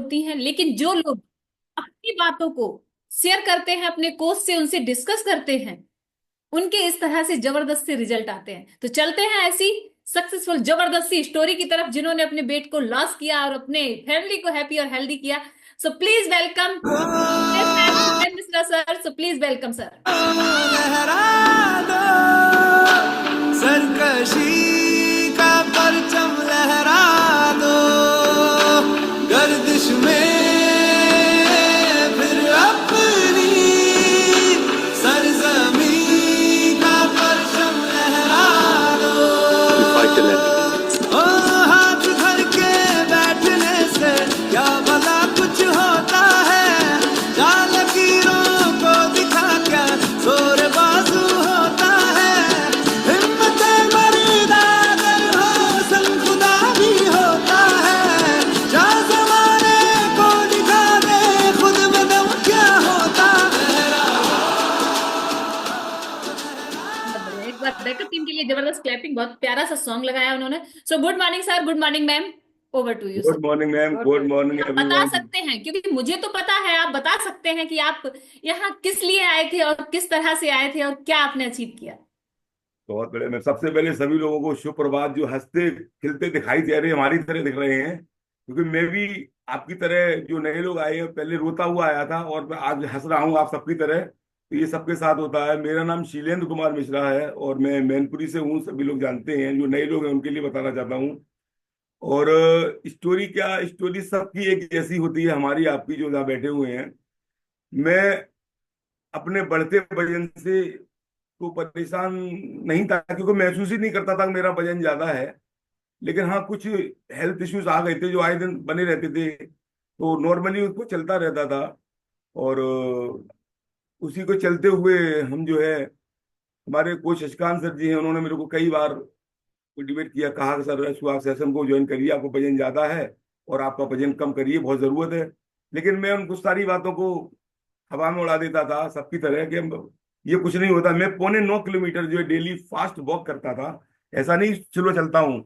होती हैं, लेकिन जो लोग अपनी बातों को शेयर करते हैं, अपने कोच से उनसे डिस्कस करते हैं, उनके इस तरह से जबरदस्त से रिजल्ट आते हैं। तो चलते हैं ऐसी सक्सेसफुल जबरदस्ती स्टोरी की तरफ, जिन्होंने अपने बेट को लॉस किया और अपने फैमिली को हैप्पी और हेल्दी किया। So please welcome Shivendra Mishra sir. So please welcome sir. लहरा दो सरकशी का परचम, लहरा दो गर्दिश में फिर अपनी सरजमी का परचम, लहरा दो। ओ हाथ धर के बैठने से क्या भला कुछ होता है, जा लकीरों को दिखा क्या जोर बाजू होता है। हिम्मत मर्दा अगर हो संग खुदा भी होता है, जा जमाने को दिखा दे खुद में दम क्या होता है। एक बार बैकअप टीम के लिए जबरदस्त क्लैपिंग, बहुत प्यारा सा सॉन्ग लगाया उन्होंने। So good morning sir, good morning ma'am, over to you sir. Good morning ma'am, good morning आप बता एवरीवन। सकते हैं, क्योंकि मुझे तो पता है, आप बता सकते हैं कि आप यहाँ किस लिए आए थे और किस तरह से आए थे और क्या आपने अचीव किया। बहुत बड़े। मैं सबसे पहले सभी लोगों को शुभ प्रभात, जो हंसते खिलते दिखाई दे रहे हैं, हमारी तरह दिख रहे हैं, क्योंकि मैं भी आपकी तरह जो नए लोग आए हैं, पहले रोता हुआ आया था और मैं आज हंस रहा हूँ आप सबकी तरह। तो ये सबके साथ होता है। मेरा नाम शीलेंद्र कुमार मिश्रा है और मैं मैनपुरी से हूँ, सभी लोग जानते हैं। जो नए लोग हैं उनके लिए बताना चाहता हूँ। और स्टोरी क्या, स्टोरी सबकी एक जैसी होती है, हमारी आपकी जो यहाँ बैठे हुए हैं। मैं अपने बढ़ते वजन से तो परेशान नहीं था, क्योंकि महसूस ही नहीं करता था कि मेरा वजन ज्यादा है। लेकिन हाँ, कुछ हेल्थ इश्यूज आ गए थे जो आए दिन बने रहते थे, तो नॉर्मली उसको चलता रहता था। और उसी को चलते हुए हम जो है, हमारे कोच शशिकांत सर जी हैं, उन्होंने मेरे को कई बार डिबेट किया, कहा कि सर आप सेशन को ज्वाइन करिए, आपको वजन ज्यादा है और आपका वजन कम करिए, बहुत जरूरत है। लेकिन मैं उनको सारी बातों को हवा में उड़ा देता था, सबकी तरह कि ये कुछ नहीं होता। मैं 9.25 किलोमीटर जो है डेली फास्ट वॉक करता था, ऐसा नहीं स्लो चलता हूँ।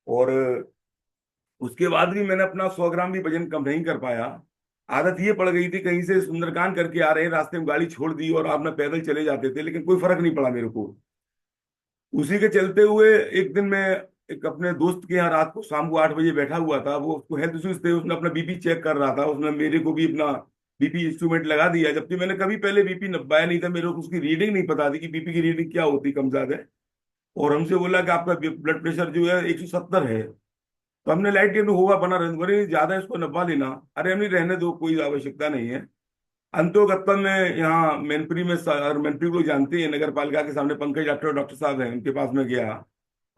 और उसके बाद भी मैंने अपना 100 ग्राम भी वजन कम नहीं कर पाया। आदत ये पड़ गई थी, कहीं से सुंदरकांड करके आ रहे हैं, रास्ते में गाड़ी छोड़ दी और आप ना पैदल चले जाते थे, लेकिन कोई फर्क नहीं पड़ा मेरे को। उसी के चलते हुए एक दिन मैं एक अपने दोस्त के यहाँ रात को शाम को 8 बजे बैठा हुआ था। वो उसको हेल्थ इश्यूज थे, उसने अपना बीपी चेक कर रहा था, उसने मेरे को भी अपना बीपी इंस्ट्रूमेंट लगा दिया, जबकि मैंने कभी पहले बीपी नपाया नहीं था। मेरे को उसकी रीडिंग नहीं पता थी कि बीपी की रीडिंग क्या होती, कम ज्यादा है। और हमसे बोला कि आपका ब्लड प्रेशर जो है 170 है। तो हमने लाइट टेबल होगा बना रहने, बोले ज्यादा इसको नपा लेना। अरे हमने रहने दो, कोई आवश्यकता नहीं है। अंतोगत्ता में यहाँ मैनपुरी में, और मैनपुरी को जानते हैं, नगर पालिका के सामने पंकज डॉक्टर साहब हैं, उनके पास में गया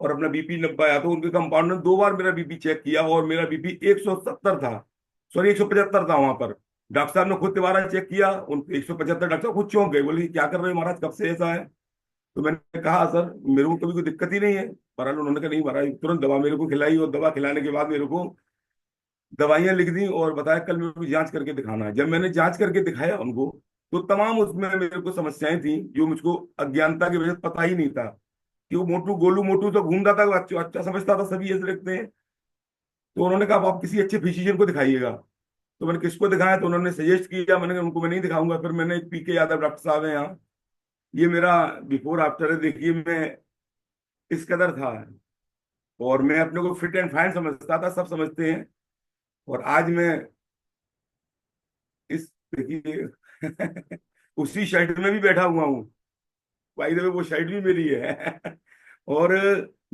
और अपना बीपी नपाया। तो उनके कंपाउंडर ने 2 बार मेरा बीपी चेक किया और मेरा बीपी 170 था, सॉरी 175 था वहां पर। डॉक्टर साहब ने खुद दोबारा चेक किया, उन 175। डॉक्टर साहब खुद चौंक गए, बोले क्या कर रहे हो महाराज, कब से ऐसा है। तो मैंने कहा सर मेरे को कभी कोई दिक्कत ही नहीं है। बहरहाल उन्होंने कहा नहीं महाराज, तुरंत दवा मेरे को खिलाई और दवा खिलाने के बाद मेरे को दवाइयां लिख दी और बताया कल मेरे को जांच करके दिखाना है। जब मैंने जांच करके दिखाया उनको, तो तमाम उसमें मेरे को समस्याएं थी जो मुझको अज्ञानता की वजह से पता ही नहीं था। कि वो मोटू गोलू मोटू तो घूमता था, वो अच्छा अच्छा समझता था, सभी ऐसे रखते हैं। तो उन्होंने कहा आप किसी अच्छे फिजिशियन को दिखाइएगा। तो मैंने किसको दिखाया, तो उन्होंने सजेस्ट किया। मैंने कहा उनको मैं नहीं दिखाऊंगा। फिर मैंने पीके यादव डॉक्टर साहब हैं यहाँ, ये मेरा बिफोर आफ्टर है, देखिए मैं इस कदर था। और मैं अपने को फिट एंड फाइन समझता था, सब समझते हैं। और आज मैं इस देखिए उसी शर्ट में भी बैठा हुआ हूँ। भाई द वे वो शर्ट भी मेरी है और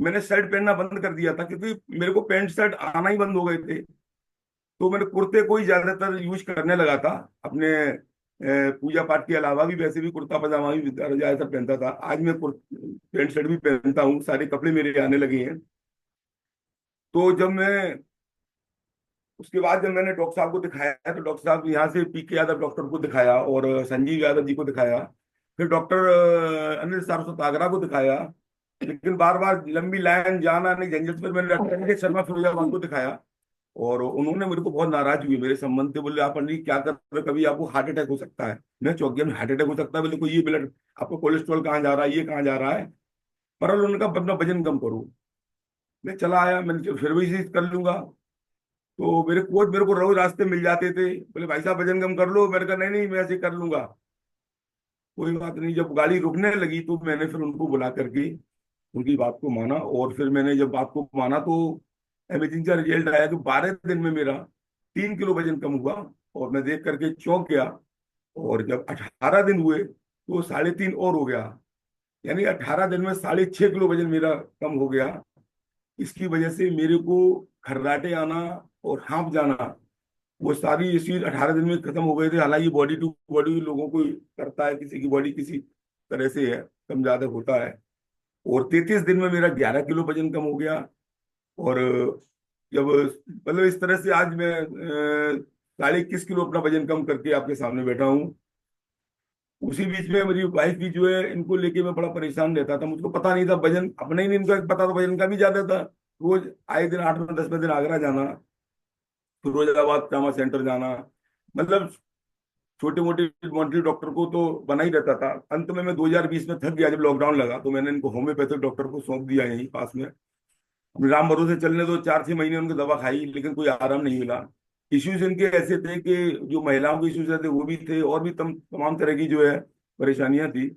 मैंने शर्ट पहनना बंद कर दिया था, क्योंकि मेरे को पैंट शर्ट आना ही बंद हो गए थे। तो मैंने कुर्ते को ही ज्यादातर यूज करने लगा था अपने पूजा पाठ के अलावा भी। वैसे भी कुर्ता पजामा भी ज्यादातर पहनता था। आज मैं पैंट शर्ट भी पहनता हूँ, सारे कपड़े मेरे आने लगे हैं। तो जब मैं उसके बाद जब मैंने डॉक्टर साहब को दिखाया, तो डॉक्टर साहब यहाँ से पीके यादव डॉक्टर को दिखाया और संजीव यादव जी को दिखाया। फिर डॉक्टर अनिल सारस्वत आगरा को दिखाया। लेकिन बार बार लंबी लाइन जाना नहीं, झंझट। फिर मैंने डॉक्टर अनिकेत शर्मा फिरोजाबाद को दिखाया और उन्होंने मेरे को बहुत नाराज हुए मेरे संबंध से। बोले आप अनिल क्या कर रहे हो, कभी आपको हार्ट अटैक हो सकता है। मैं चौंक गया, हार्ट अटैक हो सकता है, बोले कोई ये ब्लड आपको कोलेस्ट्रॉल कहाँ जा रहा है, ये कहाँ जा रहा है। पर उन्होंने कहा अपना वजन कम करो। मैं चला आया, मैंने फिर भी चीज कर लूंगा। तो मेरे कोच मेरे को रोज रास्ते मिल जाते थे, बोले भाई साहब वजन कम कर लो। मैंने कहा नहीं नहीं मैं ऐसे कर लूंगा, कोई बात नहीं। जब गाड़ी रुकने लगी तो मैंने फिर उनको बुला करके उनकी बात को माना, और फिर मैंने जब बात को माना तो अमेजिंग सा रिजल्ट आया कि 12 दिन में मेरा 3 किलो वजन कम हुआ। और मैं देख करके चौंक गया। और जब 18 दिन हुए तो 3.5 और हो गया, यानी 18 दिन में 6.5 किलो वजन मेरा कम हो गया। इसकी वजह से मेरे को खर्राटे आना और हाँफ जाना, वो सारी चीज 18 दिन में खत्म हो गए थे। हालांकि बॉडी टू बॉडी लोगों को करता है, किसी की बॉडी किसी तरह से है, कम ज्यादा होता है। और 33 दिन में मेरा 11 किलो वजन कम हो गया। और जब मतलब इस तरह से आज मैं 21.5 किलो अपना वजन कम करके आपके सामने बैठा हूँ। उसी बीच में मेरी वाइफ भी जो है, इनको लेके मैं बड़ा परेशान रहता था, मुझको पता नहीं था वजन, अपना ही नहीं इनका पता था, वजन का भी ज्यादा था। रोज आए दिन 8 में 10 में दिन आगरा जाना, फिरोजाबाद ट्रामा सेंटर जाना, मतलब छोटे मोटे मोटे डॉक्टर को तो बना ही रहता था। अंत में मैं 2020 में थक गया, जब लॉकडाउन लगा तो मैंने इनको होम्योपैथिक डॉक्टर को सौंप दिया यहीं पास में। अपने राम भरोसे चलने दो, 4-6 महीने उनको दवा खाई लेकिन कोई आराम नहीं मिला। इश्यूज इनके ऐसे थे कि जो महिलाओं के इश्यूज थे वो भी थे, और भी तमाम तरह की जो है परेशानियां थी।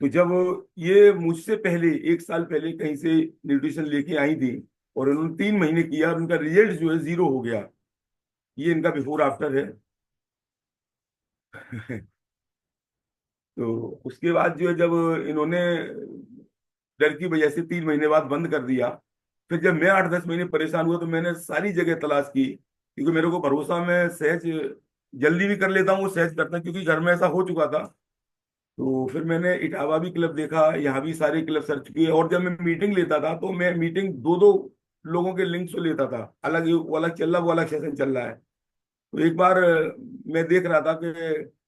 तो जब ये मुझसे पहले 1 साल पहले कहीं से न्यूट्रिशन लेके आई थी, और उन्होंने 3 महीने किया और उनका रिजल्ट जो है 0 हो गया। ये इनका बिफोर आफ्टर है। तो उसके बाद जो है जब इन्होंने डर की वजह से 3 महीने बाद बंद कर दिया, फिर जब मैं 8-10 महीने परेशान हुआ तो मैंने सारी जगह तलाश की, क्योंकि मेरे को भरोसा, मैं सहज जल्दी भी कर लेता हूँ, वो सहज करता, क्योंकि घर में ऐसा हो चुका था। तो फिर मैंने इटावा भी क्लब देखा, यहाँ भी सारे क्लब सर्च किए, और जब मैं मीटिंग लेता था तो मैं मीटिंग दो दो लोगों के लिंक से लेता था, अलग वो अलग चल रहा, वो अलग सेशन चल रहा है। तो एक बार मैं देख रहा था कि,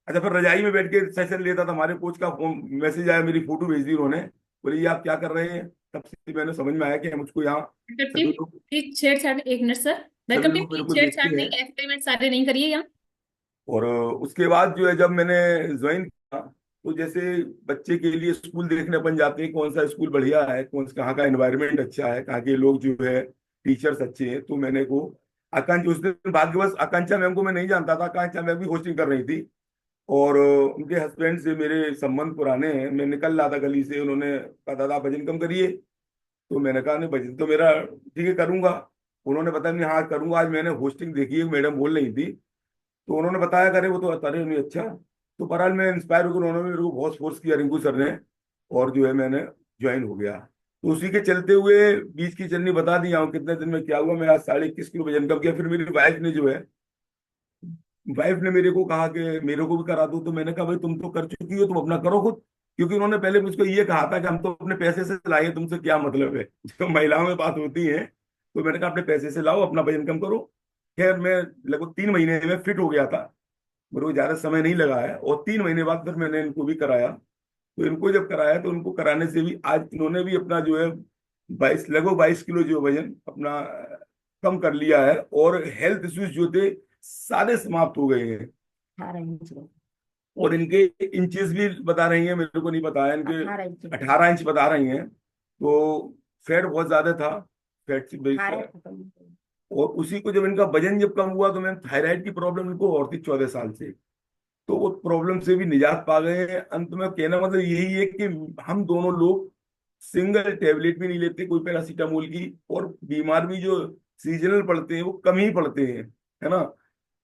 अच्छा, फिर रजाई में बैठ के सेशन लेता था, हमारे कोच का मैसेज आया, मेरी फोटो भेज दी उन्होंने, बोले ये आप क्या कर रहे हैं। तब से मैंने समझ में आया कि मुझको यहाँ वेलकम टीम, सभी लोग प्लीज छेड़छाड़, एक मिनट सर। सभी वेलकम टीम, लोग मेरे प्लीज को छेड़छाड़ देखते नहीं, हैं। एक्सपेरिमेंट सारे नहीं करिए यहाँ। और उसके बाद जो है जब मैंने ज्वाइन किया, तो जैसे बच्चे के लिए स्कूल देखने अपन जाते हैं, कौन सा स्कूल बढ़िया है, कौन सा, कहाँ का एनवायरनमेंट अच्छा है, कहाँ के लोग जो है टीचर्स अच्छे हैं, तो मैंने को आकांक्षा, उस दिन भाग्यवश आकांक्षा मैम को मैं नहीं जानता था, आकांक्षा मैम भी होस्टिंग कर रही थी। और उनके हस्बैंड से मेरे संबंध पुराने हैं। मैं निकल रहा था गली से, उन्होंने कहा दादा आप वजन कम करिए। तो मैंने कहा नहीं वजन तो मेरा ठीक है, करूंगा। उन्होंने बताया नहीं, हाँ करूंगा। आज मैंने होस्टिंग देखी है, मैडम बोल रही थी, तो उन्होंने बताया करे वो तो अरे नहीं अच्छा। तो बहरहाल मैं इंस्पायर होकर, उन्होंने मेरे को बहुत फोर्स किया, रिंकू सर ने, और जो है मैंने ज्वाइन हो गया। तो उसी के चलते हुए बीच की चलनी बता दी हूँ कितने दिन में क्या हुआ। मैं आज 21.5 किलो वजन कम किया। फिर मेरी वाइफ ने मेरे को कहा कि मेरे को भी करा दो। तो मैंने कहा भाई तुम तो कर चुकी हो, तुम अपना करो खुद। क्योंकि उन्होंने पहले मुझको ये कहा था कि हम तो अपने पैसे से लाए, तुमसे क्या मतलब है। जो महिलाओं में बात होती है, तो मैंने कहा अपने पैसे से लाओ, अपना वजन कम करो। खैर मैं लगभग 3 महीने में फिट हो गया था, मेरे को ज्यादा समय नहीं लगा है। और 3 महीने बाद फिर मैंने इनको भी कराया। तो इनको जब कराया तो उनको कराने से भी आज इन्होंने भी अपना जो है 22 किलो जो वजन अपना कम कर लिया है। और हेल्थ इश्यूज जो थे सारे समाप्त हो गए हैं। 18 इंच। और इनके इंचेस भी बता रही हैं, मेरे को नहीं बताया, इनके 18 इंच। 18 इंच बता रही हैं। तो फैट बहुत ज्यादा था, फैट से और उसी को जब इनका वजन जब कम हुआ तो मैम थायराइड की प्रॉब्लम इनको और थी 14 साल से। तो वो प्रॉब्लम से भी निजात पा गए हैं। अंत में कहना मतलब यही है कि हम दोनों लोग सिंगल टेबलेट भी नहीं लेते कोई पैरासीटामोल की, और बीमार भी जो सीजनल पड़ते हैं वो कम ही पड़ते हैं, है ना।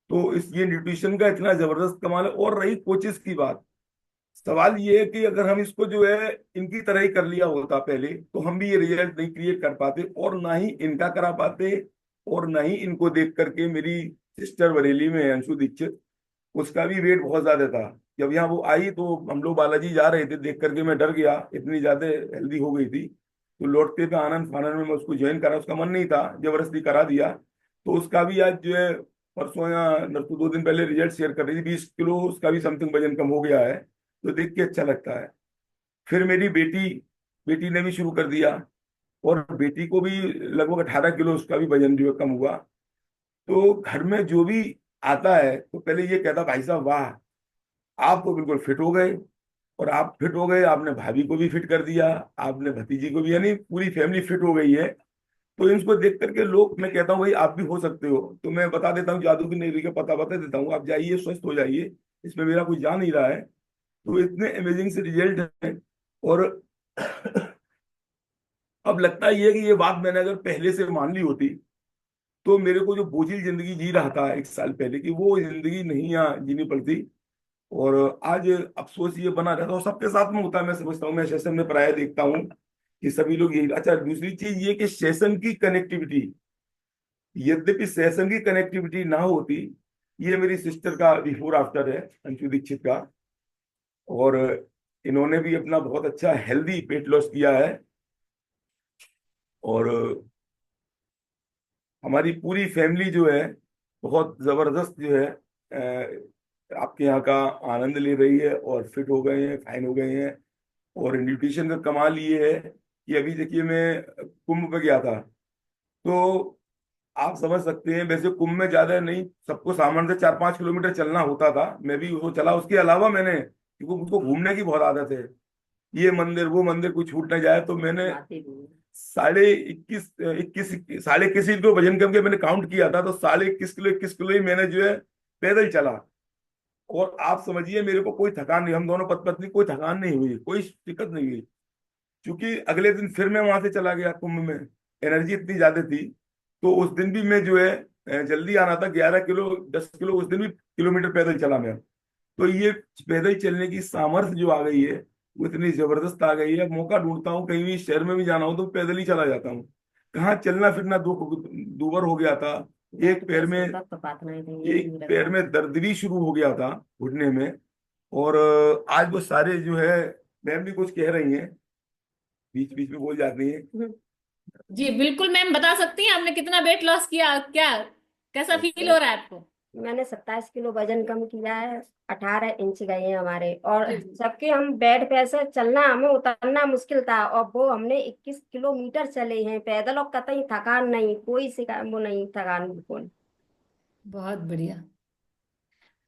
तो इस ये न्यूट्रिशन का इतना जबरदस्त कमाल है। और रही कोचेस की बात, सवाल ये है कि अगर हम इसको जो है इनकी तरह ही कर लिया होता पहले, तो हम भी ये रिजल्ट नहीं क्रिएट कर पाते, और ना ही इनका करा पाते, और ना ही इनको देख करके मेरी सिस्टर बरेली में है, अंशु दीक्षित, उसका भी वेट बहुत ज्यादा था। जब यहाँ वो आई तो हम लोग बालाजी जा रहे थे, देख करके मैं डर गया, इतनी ज्यादा हेल्दी हो गई थी। तो लौटते पे आनंद फानन में मैं उसको ज्वाइन करा, उसका मन नहीं था, जबरदस्ती करा दिया। तो उसका भी आज जो है परसों या नरसों 2 दिन पहले रिजल्ट शेयर कर रही थी, 20 किलो उसका भी समथिंग वजन कम हो गया है। तो देख के अच्छा लगता है। फिर मेरी बेटी बेटी ने भी शुरू कर दिया, और बेटी को भी लगभग 18 किलो उसका भी वजन जो है कम हुआ। तो घर में जो भी आता है तो पहले ये कहता भाई साहब वाह, आप तो बिल्कुल फिट हो गए। और आप फिट हो गए, आपने भाभी को भी फिट कर दिया, आपने भतीजी को भी, यानी पूरी फैमिली फिट हो गई है। तो इसको देख करके लोग, मैं कहता हूँ भाई आप भी हो सकते हो, तो मैं बता देता हूँ, जादू की नहीं का पता बता देता हूँ, आप जाइए स्वस्थ हो जाइए, इसमें मेरा कुछ जा नहीं रहा है। तो इतने अमेजिंग से रिजल्ट हैं। और अब लगता ही है कि ये बात मैंने अगर पहले से मान ली होती, तो मेरे को जो बोझिल जिंदगी जी रहा था 1 साल पहले की, वो जिंदगी नहीं यहाँ जीनी पड़ती। और आज अफसोस ये बना रहता है, और सबके साथ में होता है, मैं समझता हूँ, मैं सेशन में प्राय देखता हूँ कि सभी लोग यही। अच्छा, दूसरी चीज ये कि सेशन की कनेक्टिविटी, यद्यपि सेशन की कनेक्टिविटी ना होती, ये मेरी सिस्टर का बिफोर आफ्टर है, अंशु दीक्षित का। और इन्होंने भी अपना बहुत अच्छा हेल्दी वेट लॉस किया है। और हमारी पूरी फैमिली जो है बहुत जबरदस्त जो है आपके यहाँ का आनंद ले रही है, और फिट हो गए हैं, फाइन हो गए हैं। और न्यूट्रिशन का कमाल ये है कि अभी देखिए मैं कुंभ पे गया था, तो आप समझ सकते हैं, वैसे कुंभ में ज्यादा नहीं, सबको सामान्य से 4-5 किलोमीटर चलना होता था, मैं भी वो चला। उसके अलावा मैंने, क्योंकि मुझको घूमने की बहुत आदत है, ये मंदिर वो मंदिर कोई छूट ना जाए, तो मैंने 21.5 को वजन करके मैंने काउंट किया था, तो 21.5 किलो 21 किलो ही मैंने जो है पैदल चला। और आप समझिए मेरे को कोई थकान नहीं, हम दोनों पति पत्नी, कोई थकान नहीं हुई, कोई दिक्कत नहीं हुई। क्योंकि अगले दिन फिर मैं वहां से चला गया कुंभ में, एनर्जी इतनी ज्यादा थी। तो उस दिन भी मैं जो है जल्दी आना था, 11 किलो 10 किलो उस दिन भी किलोमीटर पैदल चला मैं। तो ये पैदल चलने की सामर्थ्य जो आ गई है, वो इतनी जबरदस्त आ गई है। मौका ढूंढता हूँ, कहीं भी शहर में भी जाना हो तो पैदल ही चला जाता हूँ। कहाँ चलना फिरना दूभर हो गया था। एक पैर में एक पैर में दर्द भी शुरू हो गया था, घुटने में। और आज वो सारे जो है, मैम भी कुछ कह रही हैं, बीच बीच में बोल जाती हैं। जी बिल्कुल मैम, बता सकती हैं आपने कितना वेट लॉस किया, क्या कैसा फील हो रहा है आपको? मैंने 27 किलो वजन कम किया है। 18 इंच गए हैं हमारे, और जबकि हम बेड पे से चलना, हमें उतरना मुश्किल था, और वो हमने 21 किलोमीटर चले हैं पैदल, और कतई थकान नहीं, कोई शिकायत वो नहीं, थकान बिल्कुल। बहुत बढ़िया।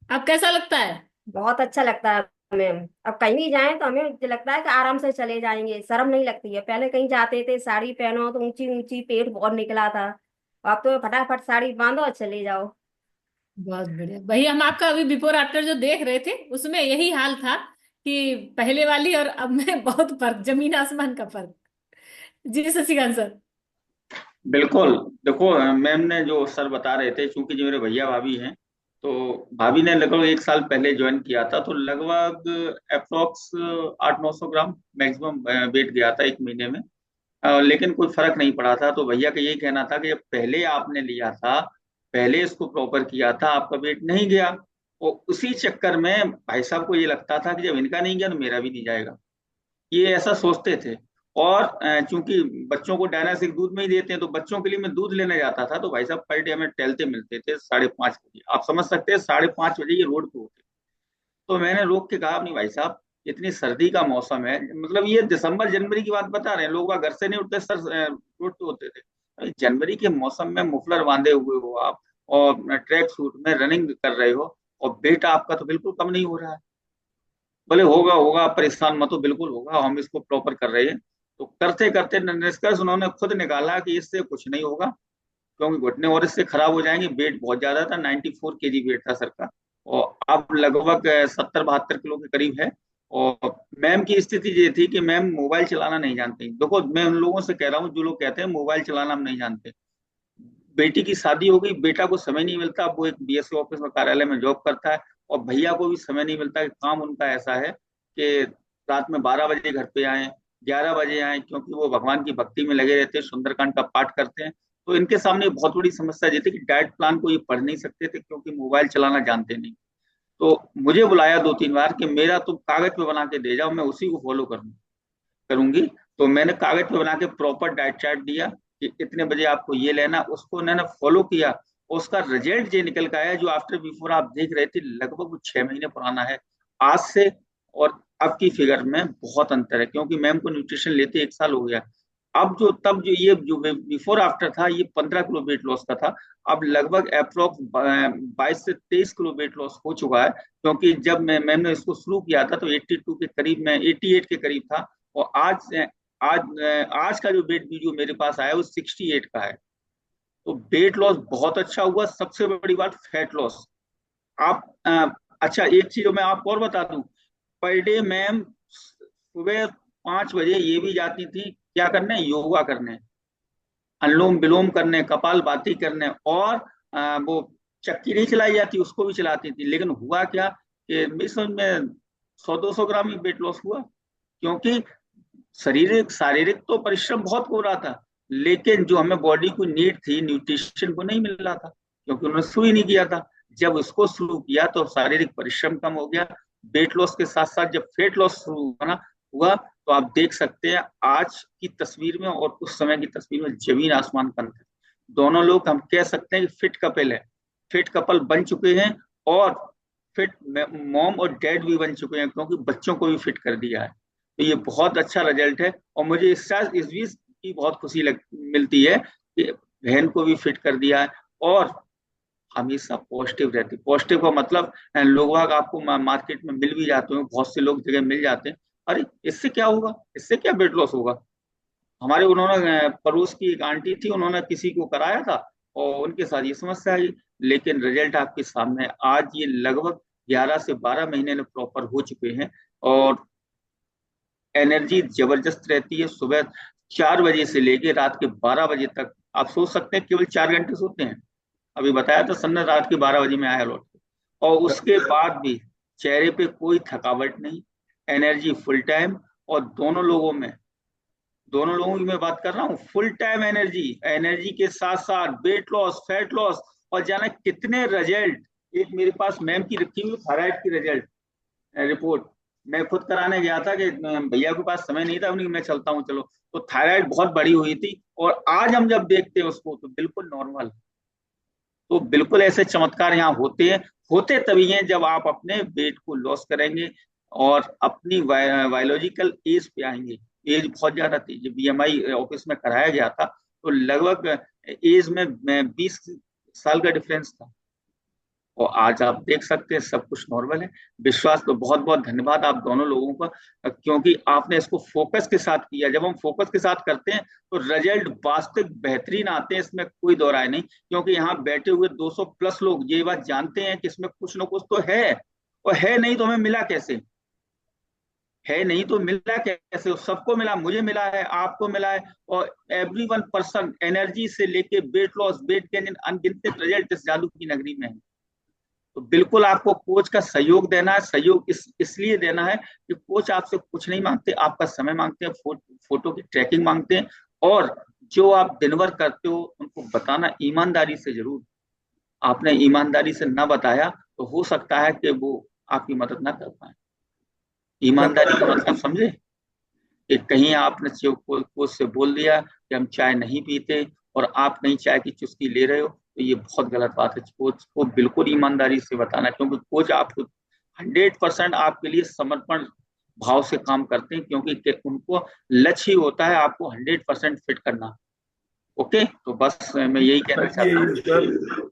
अब कैसा लगता है? बहुत अच्छा लगता है हमें। अब कहीं भी जाएं तो हमें लगता है कि आराम से चले जाएंगे, शर्म नहीं लगती है। पहले कहीं जाते थे साड़ी पहनो तो ऊंची ऊंची, पेट बहुत निकला था। अब तो फटाफट साड़ी बांधो और चले जाओ। बहुत बढ़िया। वही हम आपका अभी बिफोर आफ्टर जो देख रहे थे, उसमें यही हाल था कि पहले वाली और अब में बहुत फर्क, जमीन आसमान का फर्क। जी शशिकांत सर। बिल्कुल। देखो मैम ने जो सर बता रहे थे, चूंकि जो मेरे भैया भाभी हैं, तो भाभी ने लगभग 1 साल पहले ज्वाइन किया था, तो लगभग अप्रोक्स 800-900 ग्राम मैक्सिमम वेट गया था 1 महीने में। लेकिन कोई फर्क नहीं पड़ा था। तो भैया का यही कहना था कि जब पहले आपने लिया था, पहले इसको प्रॉपर किया था, आपका वेट नहीं गया। और उसी चक्कर में भाई साहब को ये लगता था कि जब इनका नहीं गया तो मेरा भी नहीं जाएगा, ये ऐसा सोचते थे। और चूंकि बच्चों को डायनासिक दूध में ही देते हैं, तो बच्चों के लिए मैं दूध लेने जाता था, तो भाई साहब पर डे हमें टहलते मिलते थे 5:30 बजे। आप समझ सकते हैं 5:30 बजे ये रोड पे होते। तो मैंने रोक के कहा, नहीं भाई साहब, इतनी सर्दी का मौसम है, मतलब ये दिसंबर जनवरी की बात बता रहे हैं, लोग वहाँ घर से नहीं उठते सर, रोड पे होते थे। अरे जनवरी के मौसम में मुफलर बांधे हुए हो आप, और ट्रैक सूट में रनिंग कर रहे हो, और वेट आपका तो बिल्कुल कम नहीं हो रहा है। बोले होगा होगा, आप परेशान मत हो, बिल्कुल होगा, हम इसको प्रॉपर कर रहे हैं। तो करते करते निष्कर्ष उन्होंने खुद निकाला कि इससे कुछ नहीं होगा, क्योंकि घुटने और इससे खराब हो जाएंगे। वेट बहुत ज्यादा था, 94 kg वेट था सर का, और अब लगभग 70-72 किलो के करीब है। और मैम की स्थिति ये थी कि मैम मोबाइल चलाना नहीं जानती। देखो मैं उन लोगों से कह रहा हूँ जो लोग कहते हैं मोबाइल चलाना हम नहीं जानते। बेटी की शादी हो गई, बेटा को समय नहीं मिलता, वो एक बीएससी ऑफिस में कार्यालय में जॉब करता है, और भैया को भी समय नहीं मिलता कि काम उनका ऐसा है कि रात में 12 बजे घर पे आए, 11 बजे आए, क्योंकि वो भगवान की भक्ति में लगे रहते हैं, सुंदरकांड का पाठ करते हैं। तो इनके सामने बहुत बड़ी समस्या ये थी कि डाइट प्लान को ये पढ़ नहीं सकते थे, क्योंकि मोबाइल चलाना जानते नहीं। तो मुझे बुलाया 2-3 बार कि मेरा तुम कागज पे बना के दे जाओ, मैं उसी को फॉलो करूंगी। तो मैंने कागज पे बना के प्रॉपर डाइट चार्ट दिया कि इतने बजे आपको ये लेना, उसको उन्होंने फॉलो किया। उसका रिजल्ट ये निकल के आया, जो आफ्टर बिफोर आप देख रहे थे, लगभग वो 6 महीने पुराना है आज से। और अब की फिगर में बहुत अंतर है, क्योंकि मैम को न्यूट्रिशन लेते 1 साल हो गया। अब जो तब जो ये जो बिफोर आफ्टर था, ये 15 किलो वेट लॉस का था, अब लगभग अप्रोक्स 22 से 23 किलो वेट लॉस हो चुका है। क्योंकि जब मैम ने इसको शुरू किया था तो 82 के करीब में, 88 के करीब था, और आज आज का जो वेट वीडियो मेरे पास आया वो 68 का है। तो वेट लॉस बहुत अच्छा हुआ। सबसे बड़ी बात फैट लॉस। आप अच्छा, एक चीज मैं आपको और बता दूं, पर डे मैम सुबह 5 बजे ये भी जाती थी क्या करने, योगा करने, अनुलोम विलोम करने, कपालभाति करने, और वो चक्की नहीं चलाई जाती उसको भी चलाती थी। लेकिन हुआ क्या कि मेरी समझ में 100-200 ग्राम ही वेट लॉस हुआ। क्योंकि शारीरिक शारीरिक तो परिश्रम बहुत हो रहा था, लेकिन जो हमें बॉडी को नीड थी, न्यूट्रिशन को नहीं मिल रहा था, क्योंकि उन्होंने शुरू ही नहीं किया था। जब उसको शुरू किया तो शारीरिक परिश्रम कम हो गया। वेट लॉस के साथ साथ जब फेट लॉस शुरू हुआ तो आप देख सकते हैं आज की तस्वीर में और उस समय की तस्वीर में जमीन आसमान का अंतर। दोनों लोग हम कह सकते हैं कि फिट कपल है, फिट कपल बन चुके हैं, और फिट मॉम और डैड भी बन चुके हैं, क्योंकि बच्चों को भी फिट कर दिया है। तो ये बहुत अच्छा रिजल्ट है, और मुझे इस चीज की बहुत खुशी मिलती है कि बहन को भी फिट कर दिया है। और हमेशा पॉजिटिव रहती। पॉजिटिव का मतलब लोग आपको मार्केट में मिल भी जाते हैं, बहुत से लोग जगह मिल जाते हैं, अरे इससे क्या होगा, इससे क्या वेट लॉस होगा। हमारे उन्होंने पड़ोस की एक आंटी थी, उन्होंने किसी को कराया था और उनके साथ ये समस्या आई, लेकिन रिजल्ट आपके सामने है। आज ये लगभग 11 से 12 महीने में प्रॉपर हो चुके हैं, और एनर्जी जबरदस्त रहती है। सुबह 4 बजे से लेके रात के 12 बजे तक आप सोच सकते हैं, केवल 4 घंटे सोते हैं। अभी बताया था सर ने, रात के 12 बजे में आया लौट के, और उसके बाद भी चेहरे पे कोई थकावट नहीं, एनर्जी फुल टाइम। और दोनों लोगों की मैं बात कर रहा हूँ, फुल टाइम एनर्जी, एनर्जी के साथ साथ वेट लॉस, फैट लॉस, और जाना कितने रिजल्ट। एक मेरे पास मैम की रखी हुई थायराइड की रिजल्ट रिपोर्ट, मैं खुद कराने गया था कि भैया के पास समय नहीं था, उन्हें मैं चलता हूँ चलो, तो थायराइड बहुत बड़ी हुई थी, और आज हम जब देखते हैं उसको तो बिल्कुल नॉर्मल। तो बिल्कुल ऐसे चमत्कार यहाँ होते हैं, होते तभी हैं जब आप अपने वेट को लॉस करेंगे और अपनी बायोलॉजिकल एज पे आएंगे। एज बहुत ज्यादा थी जब बीएमआई ऑफिस में कराया गया था, तो लगभग एज में 20 साल का डिफरेंस था, और आज आप देख सकते हैं सब कुछ नॉर्मल है। विश्वास, तो बहुत बहुत धन्यवाद आप दोनों लोगों का, क्योंकि आपने इसको फोकस के साथ किया। जब हम फोकस के साथ करते हैं तो रिजल्ट वास्तविक बेहतरीन आते हैं, इसमें कोई दो राय नहीं। क्योंकि यहाँ बैठे हुए 200 प्लस लोग ये बात जानते हैं कि इसमें कुछ ना कुछ तो है, और है नहीं तो हमें मिला कैसे, है नहीं तो मिला कैसे, सबको मिला, मुझे मिला है, आपको मिला है, और every 1 पर्सन एनर्जी से लेके वेट लॉस, वेट गेन, अनगिनत रिजल्ट इस जादू की नगरी में है। तो बिल्कुल आपको कोच का सहयोग देना है। सहयोग इसलिए देना है कि कोच आपसे कुछ नहीं मांगते, आपका समय मांगते हैं, फोटो की ट्रैकिंग मांगते हैं, और जो आप दिन भर करते हो उनको बताना ईमानदारी से जरूर। आपने ईमानदारी से ना बताया तो हो सकता है कि वो आपकी मदद ना कर पाए। ईमानदारी का मतलब समझे, कि कहीं आपने कोच से बोल दिया कि हम चाय नहीं पीते, और आप कहीं चाय की चुस्की ले रहे हो, तो ये बहुत गलत बात है। कोच को बिल्कुल ईमानदारी से बताना, क्योंकि कोच आपको 100% आपके लिए समर्पण भाव से काम करते हैं, क्योंकि उनको लक्ष्य ही होता है आपको 100% फिट करना। ओके, तो बस मैं यही कहना सच यही चाहता है सर,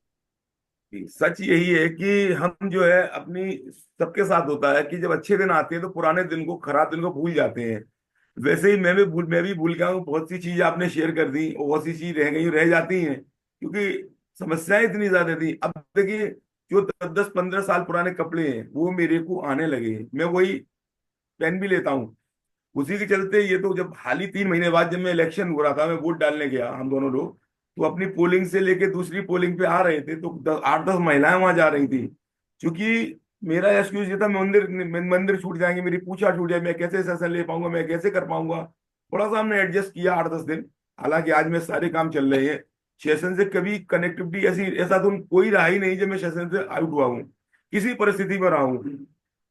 सच यही है कि हम जो है अपनी, सबके साथ होता है कि जब अच्छे दिन आते हैं तो पुराने दिन को, खराब दिन को भूल जाते हैं। वैसे ही मैं भी भूल गया हूँ। बहुत सी चीज आपने शेयर कर दी, और बहुत सी चीज रह गई, रह जाती हैं, क्योंकि समस्याएं इतनी ज्यादा थी। अब देखिए, जो 10-15 साल पुराने कपड़े हैं वो मेरे को आने लगे हैं, मैं वही पहन भी लेता हूँ। उसी के चलते ये तो, जब हाल ही 3 महीने बाद जब मैं इलेक्शन हो रहा था, मैं वोट डालने गया, हम दोनों लोग, तो अपनी पोलिंग से लेके दूसरी पोलिंग पे आ रहे थे, तो 8-10 महिलाएं वहां जा रही थी। क्योंकि मेरा एक्सक्यूज ये था, मंदिर छूट जाएंगे, मेरी पूछा छूट जाए, मैं कैसे सेशन ले पाऊंगा, मैं कैसे कर पाऊंगा। थोड़ा सा हमने एडजस्ट किया 8-10 दिन। हालांकि आज में सारे काम चल रहे हैं। सेशन से कभी कनेक्टिविटी ऐसा तो कोई रहा ही नहीं जब मैं सेशन से आउट हुआ हूँ, किसी परिस्थिति में रहा हूँ।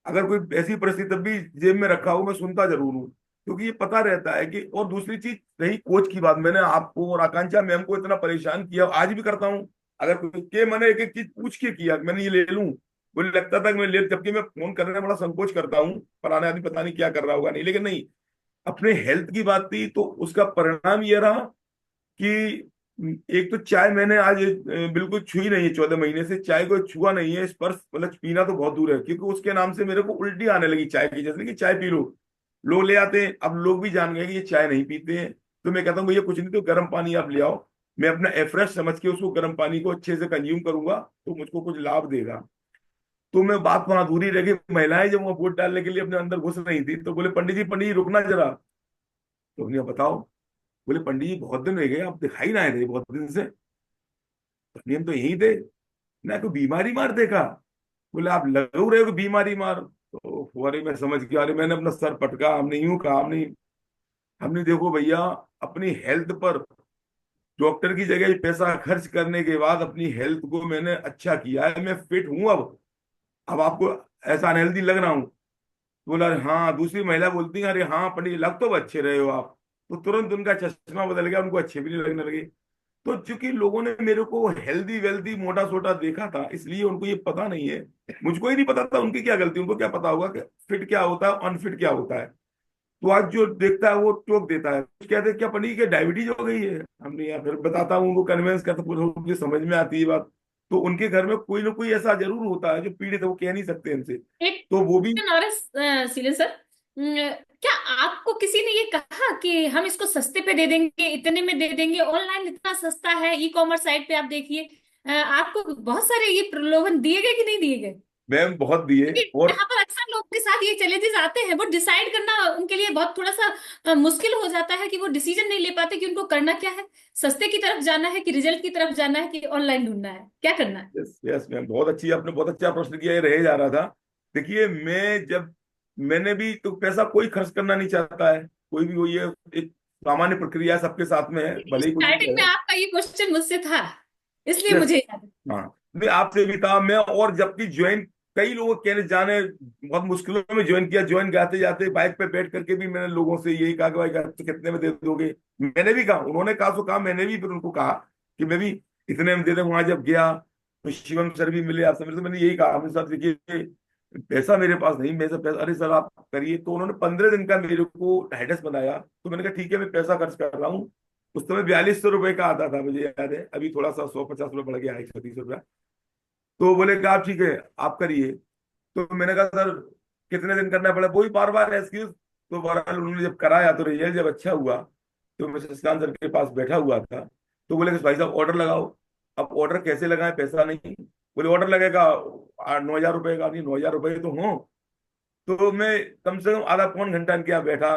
अगर कोई ऐसी परिस्थिति तब भी जेब में रखा हो, मैं सुनता जरूर हूँ, क्योंकि ये पता रहता है कि। और दूसरी चीज रही कोच की बात, मैंने आपको और आकांक्षा मैम को इतना परेशान किया, आज भी करता हूँ। अगर कोई के, मैंने एक एक चीज पूछ के किया, मैंने ये ले लूं, मुझे लगता था कि मैं ले, जबकि मैं फोन करने में बड़ा संकोच करता हूँ, फलाना आदमी पता नहीं क्या कर रहा होगा, नहीं, लेकिन नहीं, अपने हेल्थ की बात थी तो उसका परिणाम ये रहा कि एक तो चाय मैंने आज बिल्कुल छुई नहीं है, 14 महीने से चाय को छुआ नहीं है, स्पर्श मतलब पीना तो बहुत दूर है, क्योंकि उसके नाम से मेरे को उल्टी आने लगी चाय की, जैसे कि चाय पी लो, लोग ले आते हैं। अब लोग भी जान गए कि ये चाय नहीं पीते हैं, तो मैं कहता हूँ भैया कुछ नहीं तो गर्म पानी आप ले आओ, मैं अपना एफ्रेश समझ के उसको गर्म पानी को अच्छे से कंज्यूम करूंगा तो मुझको कुछ लाभ देगा। तो मैं बात वहां अधूरी रह गई। महिलाएं जब वहां वोट डालने के लिए अपने अंदर घुस रही थी तो बोले पंडित जी रुकना जरा। तो हमने कहा, बताओ। बोले पंडित जी बहुत दिन हो गए आप दिखाई ना आए थे बहुत दिन से। तो हम तो यहीं थे ना, कोई बीमारी मार देखा। बोले आप लग रहे हो कि बीमारी मार। तो अरे मैं समझ गया, अरे मैंने अपना सर पटका, हमने यूं कहा, हमने हमने देखो भैया अपनी हेल्थ पर डॉक्टर की जगह पैसा खर्च करने के बाद अपनी हेल्थ को मैंने अच्छा किया है, मैं फिट हूं अब आपको ऐसा अनहेल्दी लग रहा हूं। बोला अरे हाँ। दूसरी महिला बोलती है, अरे हाँ पंडित लग तो अच्छे रहे हो आप। तो तुरंत उनका चश्मा बदल गया, उनको अच्छे भी नहीं लगने लगे। तो चूंकि लोगों ने मेरे को हेल्दी वेल्दी मोटा सोटा देखा था, इसलिए उनको ये पता नहीं है। मुझको ही नहीं पता था उनकी क्या गलती, उनको क्या पता होगा कि फिट क्या होता है अनफिट क्या होता है। तो आज जो देखता है वो टोक देता है, कुछ कहते हैं क्या पनीर के डायबिटीज हो गई है। हमने या फिर बताता हूँ उनको कन्विंस करता हूँ, मुझे समझ में आती है बात। तो उनके घर में कोई ना कोई ऐसा जरूर होता है जो पीड़ित है, वो कह नहीं सकते इनसे। एक तो वो भी क्वेश्चन और है सीलन सर। क्या आपको किसी ने ये कहा कि हम इसको सस्ते पे दे देंगे, इतने में दे देंगे, ऑनलाइन इतना सस्ता है, ई कॉमर्स साइट पे आप देखिए। आपको बहुत सारे ये प्रलोभन दिए गए कि नहीं दिए गए? मैम बहुत दिए। क्योंकि और यहाँ पर अक्सर लोगों के साथ ये चैलेंजेस आते हैं, वो डिसाइड करना उनके लिए बहुत थोड़ा सा मुश्किल हो जाता है कि वो डिसीजन नहीं ले पाते कि उनको करना क्या है, सस्ते की तरफ जाना है कि रिजल्ट की तरफ जाना है कि ऑनलाइन ढूंढना है, क्या करना है। यस यस मैम बहुत अच्छी, आपने बहुत अच्छा प्रश्न किया, ये रहे जा रहा था। देखिए मैं जब मैंने भी तो पैसा कोई खर्च करना नहीं चाहता है, कोई भी, वो ये एक सामान्य प्रक्रिया सबके साथ में है, भले ही कुछ भी स्टार्टिंग में है। आपका ये क्वेश्चन मुझसे था, इसलिए यस। मुझे याद है। हाँ नहीं आपसे भी था मैं, और जबकि ज्वाइन कई लोगों कहने जाने बहुत मुश्किलों में ज्वाइन किया, ज्वाइन जाते जाते बाइक पे बैठ करके भी मैंने लोगों से यही कहा कि भाई तो कितने में दे दोगे। मैंने भी कहा, उन्होंने कहा तो कहा, मैंने भी फिर उनको कहा कि मैं भी इतने में दे दूं। वहां जब गया तो शिवम सर भी मिले, आप समझ, तो मैंने यही कहा अपने साथ, देखिए पैसा मेरे पास नहीं, मेरे से पैसा, अरे सर आप करिए। तो उन्होंने 15 दिन का मेरे को हेडस बनाया। तो मैंने कहा ठीक है मैं पैसा खर्च कर रहा हूँ। उस समय 4200 रुपए का आता था मुझे याद है, अभी थोड़ा सा 150 रुपये बढ़ गया, 130 रुपया। तो बोले कि आप ठीक है आप करिए। तो मैंने कहा सर कितने दिन करना पड़ा, वही बार बार एक्सक्यूज। तो बहरहाल उन्होंने जब कराया तो रिजल्ट जब अच्छा हुआ, तो मैं शशिकांत सर के पास बैठा हुआ था। तो बोले कि भाई साहब ऑर्डर लगाओ। अब ऑर्डर कैसे लगाएं, पैसा नहीं। बोले ऑर्डर लगेगा 9,000 रुपये का, नहीं 9,000 रुपये तो हो। तो मैं कम से कम आधा पौन घंटा इनके यहाँ बैठा,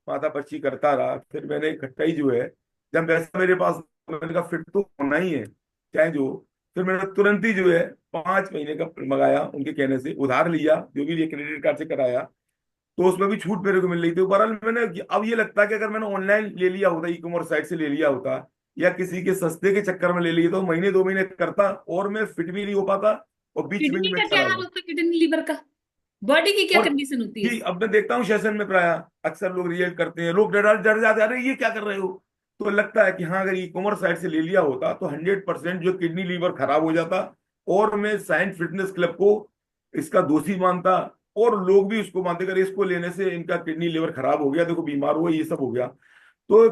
माथा पच्ची करता रहा। फिर मैंने इकट्ठा ही जो है, जब पैसा मेरे पास, मैंने कहा फिट तो होना ही है चाहे जो। फिर मैंने तुरंत ही जो है 5 महीने का मंगाया, उनके कहने से उधार लिया, जो भी क्रेडिट कार्ड से कराया। तो उसमें भी छूट मेरे को मिल रही थी। बहरहाल मैंने, अब ये लगता है कि अगर मैंने ऑनलाइन ले लिया होता, ई कॉमर्स साइट से ले लिया होता, या किसी के सस्ते के चक्कर में ले लिया, तो महीने 2 महीने करता और मैं फिट भी नहीं हो पाता, और बीच में ही किडनी मैं का क्या चला हाल जाता। होता है, किडनी लीवर का, बॉडी की क्या और कंडीशन होती है कि इससे? अब मैं देखता हूँ सेशन में प्राय अक्सर लोग रिएक्ट करते हैं, लोग डर डर जाते हैं, अरे ये क्या कर रहे हो। तो लगता है कि हाँ अगर ई कॉमर्स साइट से ले लिया होता तो 100% जो किडनी लीवर खराब हो जाता, और मैं साइंस फिटनेस क्लब को इसका दोषी मानता, और लोग भी उसको मानते, अगर इसको लेने से इनका किडनी लीवर खराब हो गया, देखो बीमार हुआ, ये सब हो गया। तो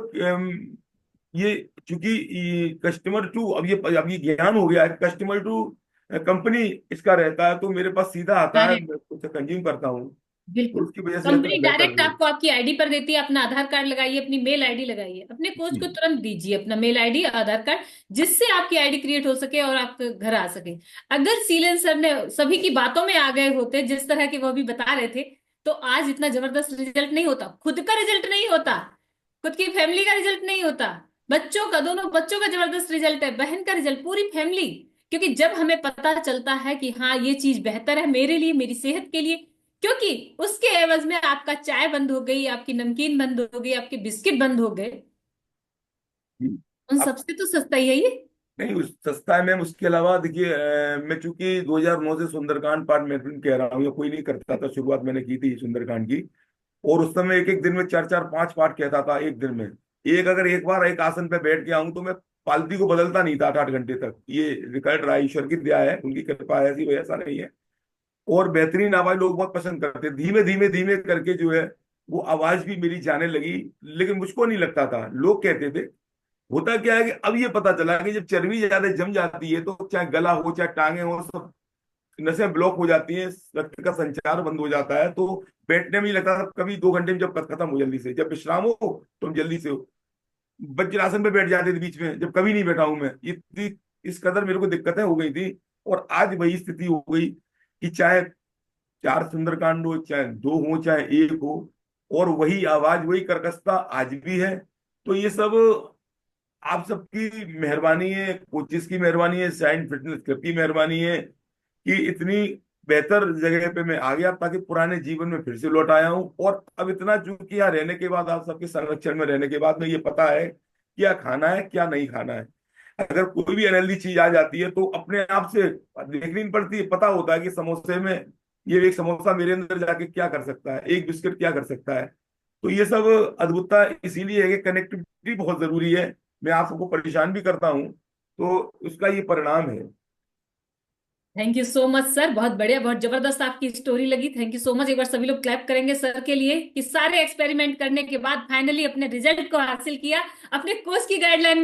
ये चूंकि कस्टमर टू, अब ये ज्ञान हो गया है, कस्टमर टू कंपनी इसका रहता है, तो मेरे पास सीधा आता है, डायरेक्ट, मैं उसे कंज्यूम करता हूँ। तो बिल्कुल। उसकी वजह से कंपनी ज्यादा बेहतर डायरेक्ट है। आपको आपकी आईडी पर देती है, अपना आधार कार्ड लगाइए, अपनी मेल आईडी लगाइए, अपने कोच को जी तुरंत दीजिए अपना मेल आईडी आधार कार्ड, जिससे आपकी आईडी क्रिएट हो सके और आप घर आ सके। अगर सीलन सर ने सभी की बातों में आ गए होते जिस तरह के वो भी बता रहे थे, तो आज इतना जबरदस्त रिजल्ट नहीं होता, खुद का रिजल्ट नहीं होता, खुद की फैमिली का रिजल्ट नहीं होता, बच्चों का, दोनों बच्चों का जबरदस्त रिजल्ट है, बहन का रिजल्ट, पूरी फैमिली। क्योंकि जब हमें पता चलता है कि हाँ ये चीज बेहतर है मेरे लिए, मेरी सेहत के लिए, क्योंकि उसके एवज में आपका चाय बंद हो गई, आपकी नमकीन बंद हो गई, आपके बिस्किट बंद हो गए, जी। उन अब सबसे तो सस्ता ही है ये। नहीं सस्ता है मैम। उसके अलावा देखिए मैं चूंकि 2009 से सुंदरकांड पाठ मैंने कह रहा हूँ, या कोई नहीं करता था, शुरुआत मैंने की थी सुंदरकांड की। और उस समय एक एक दिन में 4 4 5 पाठ कहता था एक दिन में। अगर एक बार एक आसन पे बैठ के आऊं तो मैं पालती को बदलता नहीं था 8 8 घंटे तक। ये रिकॉर्ड रहा, ईश्वर की दया है, उनकी कृपा है, ऐसी वजह ऐसा नहीं है। और बेहतरीन आवाज लोग बहुत पसंद करते, धीमे धीमे धीमे करके जो है वो आवाज भी मेरी जाने लगी। लेकिन मुझको नहीं लगता था, लोग कहते थे। होता क्या है कि अब ये पता चला कि जब चर्बी ज्यादा जम जाती है तो चाहे गला हो चाहे टांगे हो, सब नसें ब्लॉक हो जाती हैं, रक्त का संचार बंद हो जाता है, तो बैठने में ही लगता था कभी 2 घंटे में जब खत्म हो, जल्दी से जब विश्राम हो तो हम जल्दी से हो वज्रासन पे बैठ जाते थे बीच में, जब कभी नहीं बैठा हूं मैं। इतनी इस कदर मेरे को दिक्कतें हो गई थी। और आज वही स्थिति हो गई कि चाहे 4 सुंदरकांड हो, चाहे 2 हो, चाहे 1 हो, और वही आवाज, वही कर्कशता आज भी है। तो ये सब आप सबकी मेहरबानी है, कोचिस की मेहरबानी है, साइंस फिटनेस क्लब की मेहरबानी है कि इतनी बेहतर जगह पे मैं आ गया, ताकि पुराने जीवन में फिर से लौट आया हूँ। और अब इतना, चूंकि यहाँ रहने के बाद, आप सबके संरक्षण में रहने के बाद में ये पता है क्या खाना है क्या नहीं खाना है। अगर कोई भी अनहेल्दी चीज आ जाती है तो अपने आप से देखनी नहीं पड़ती है, पता होता है कि समोसे में, ये एक समोसा मेरे अंदर जाके क्या कर सकता है, एक बिस्किट क्या कर सकता है। तो ये सब अद्भुतता इसीलिए है कि कनेक्टिविटी बहुत जरूरी है। मैं आप सबको परेशान भी करता हूँ, तो उसका ये परिणाम है। Thank you so much sir, बहुत बढ़िया, बहुत जबरदस्त आपकी स्टोरी लगी। Thank you so much. एक बार सभी लोग क्लैप करेंगे सर के लिए कि सारे एक्सपेरिमेंट करने के बाद फाइनली अपने रिजल्ट को हासिल किया, अपने कोर्स की गाइडलाइन